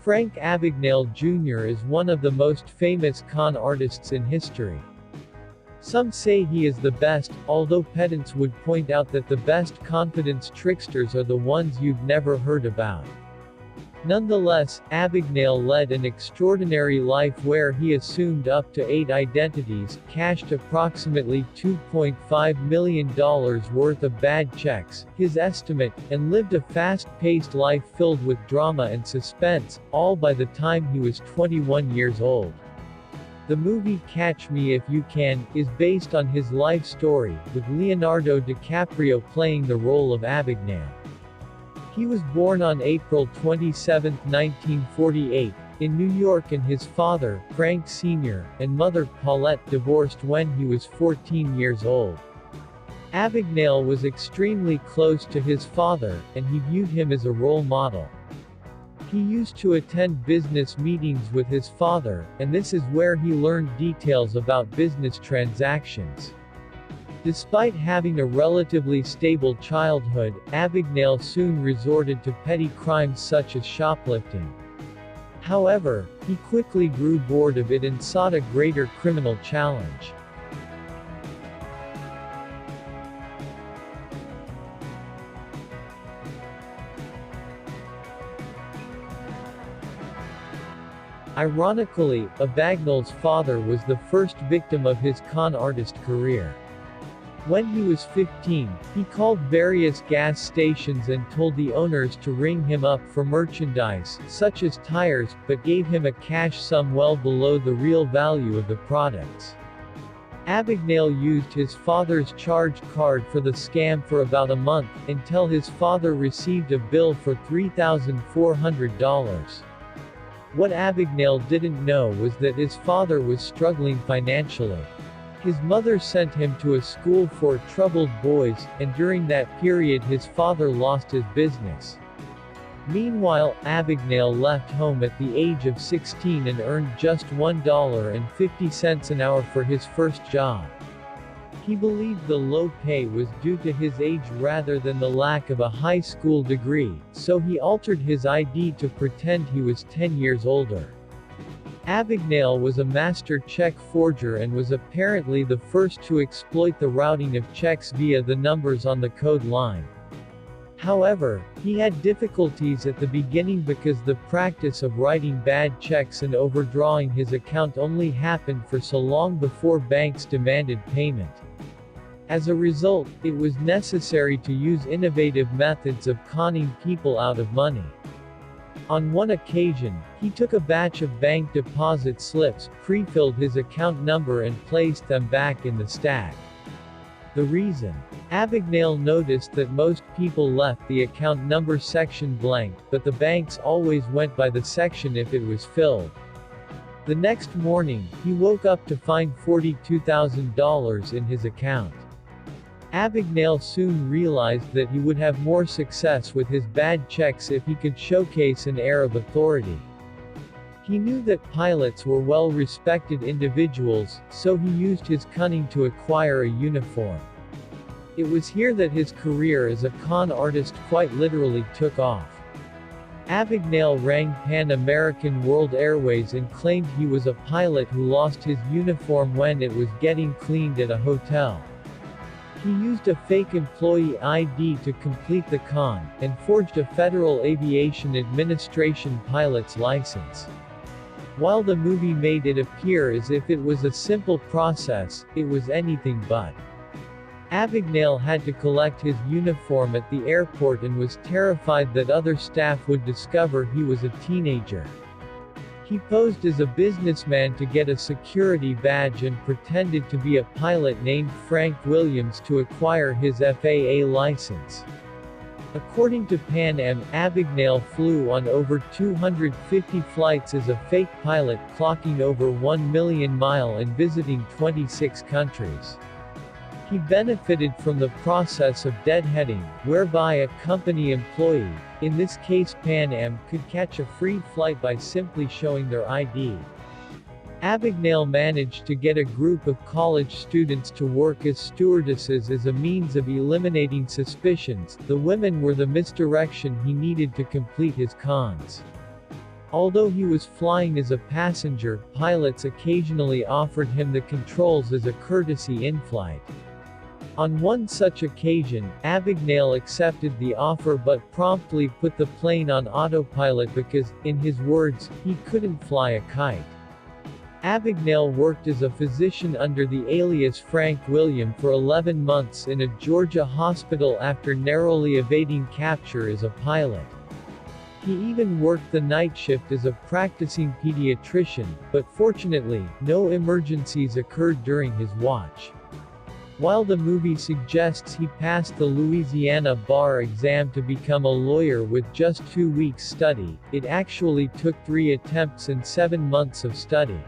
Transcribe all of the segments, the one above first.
Frank Abagnale Jr. is one of the most famous con artists in history. Some say he is the best, although pedants would point out that the best confidence tricksters are the ones you've never heard about. Nonetheless, Abagnale led an extraordinary life where he assumed up to 8 identities, cashed approximately $2.5 million worth of bad checks, his estimate, and lived a fast-paced life filled with drama and suspense, all by the time he was 21 years old. The movie Catch Me If You Can is based on his life story, with Leonardo DiCaprio playing the role of Abagnale. He was born on April 27, 1948, in New York, and his father, Frank Sr., and mother, Paulette, divorced when he was 14 years old. Abagnale was extremely close to his father, and he viewed him as a role model. He used to attend business meetings with his father, and this is where he learned details about business transactions. Despite having a relatively stable childhood, Abagnale soon resorted to petty crimes such as shoplifting. However, he quickly grew bored of it and sought a greater criminal challenge. Ironically, Abagnale's father was the first victim of his con artist career. When he was 15, he called various gas stations and told the owners to ring him up for merchandise, such as tires, but gave him a cash sum well below the real value of the products. Abagnale used his father's charge card for the scam for about a month, until his father received a bill for $3,400. What Abagnale didn't know was that his father was struggling financially. His mother sent him to a school for troubled boys, and during that period his father lost his business. Meanwhile, Abagnale left home at the age of 16 and earned just $1.50 an hour for his first job. He believed the low pay was due to his age rather than the lack of a high school degree, so he altered his ID to pretend he was 10 years older. Abagnale was a master check forger and was apparently the first to exploit the routing of checks via the numbers on the code line. However, he had difficulties at the beginning because the practice of writing bad checks and overdrawing his account only happened for so long before banks demanded payment. As a result, it was necessary to use innovative methods of conning people out of money. On one occasion, he took a batch of bank deposit slips, pre-filled his account number and placed them back in the stack. The reason? Abagnale noticed that most people left the account number section blank, but the banks always went by the section if it was filled. The next morning, he woke up to find $42,000 in his account. Abagnale soon realized that he would have more success with his bad checks if he could showcase an air of authority. He knew that pilots were well-respected individuals, so he used his cunning to acquire a uniform. It was here that his career as a con artist quite literally took off. Abagnale rang Pan American World Airways and claimed he was a pilot who lost his uniform when it was getting cleaned at a hotel. He used a fake employee ID to complete the con, and forged a Federal Aviation Administration pilot's license. While the movie made it appear as if it was a simple process, it was anything but. Abagnale had to collect his uniform at the airport and was terrified that other staff would discover he was a teenager. He posed as a businessman to get a security badge and pretended to be a pilot named Frank Williams to acquire his FAA license. According to Pan Am, Abagnale flew on over 250 flights as a fake pilot, clocking over 1 million miles and visiting 26 countries. He benefited from the process of deadheading, whereby a company employee, in this case Pan Am, could catch a free flight by simply showing their ID. Abagnale managed to get a group of college students to work as stewardesses as a means of eliminating suspicions. The women were the misdirection he needed to complete his cons. Although he was flying as a passenger, pilots occasionally offered him the controls as a courtesy in-flight. On one such occasion, Abagnale accepted the offer but promptly put the plane on autopilot because, in his words, he couldn't fly a kite. Abagnale worked as a physician under the alias Frank William for 11 months in a Georgia hospital after narrowly evading capture as a pilot. He even worked the night shift as a practicing pediatrician, but fortunately, no emergencies occurred during his watch. While the movie suggests he passed the Louisiana bar exam to become a lawyer with just 2 weeks' study, it actually took 3 attempts and 7 months of study.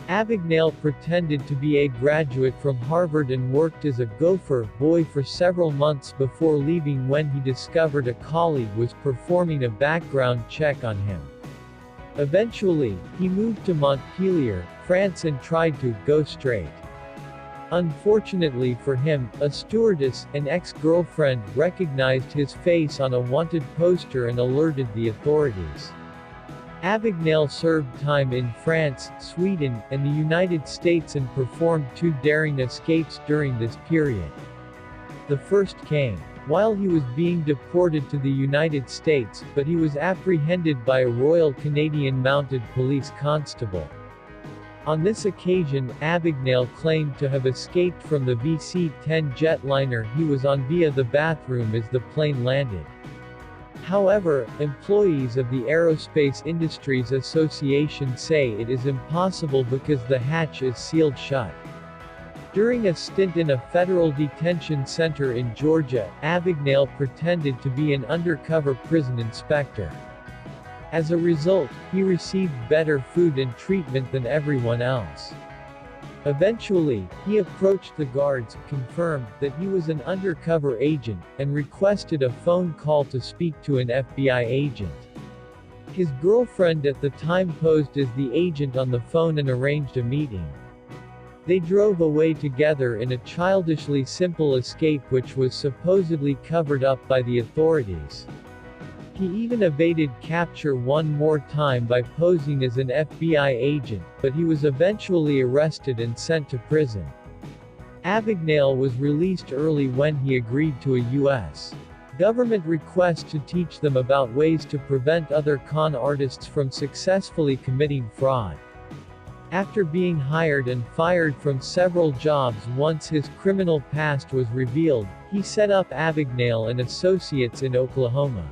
Abagnale pretended to be a graduate from Harvard and worked as a gopher boy for several months before leaving when he discovered a colleague was performing a background check on him. Eventually, he moved to Montpellier, France and tried to go straight. Unfortunately for him, a stewardess, an ex-girlfriend, recognized his face on a wanted poster and alerted the authorities. Abagnale served time in France, Sweden, and the United States and performed 2 daring escapes during this period. The first came while he was being deported to the United States, but he was apprehended by a Royal Canadian Mounted Police constable. On this occasion, Abagnale claimed to have escaped from the VC-10 jetliner he was on via the bathroom as the plane landed. However, employees of the Aerospace Industries Association say it is impossible because the hatch is sealed shut. During a stint in a federal detention center in Georgia, Abagnale pretended to be an undercover prison inspector. As a result, he received better food and treatment than everyone else. Eventually, he approached the guards, confirmed that he was an undercover agent, and requested a phone call to speak to an FBI agent. His girlfriend at the time posed as the agent on the phone and arranged a meeting. They drove away together in a childishly simple escape which was supposedly covered up by the authorities. He even evaded capture one more time by posing as an FBI agent, but he was eventually arrested and sent to prison. Abagnale was released early when he agreed to a U.S. government request to teach them about ways to prevent other con artists from successfully committing fraud. After being hired and fired from several jobs once his criminal past was revealed, he set up Abagnale and Associates in Oklahoma.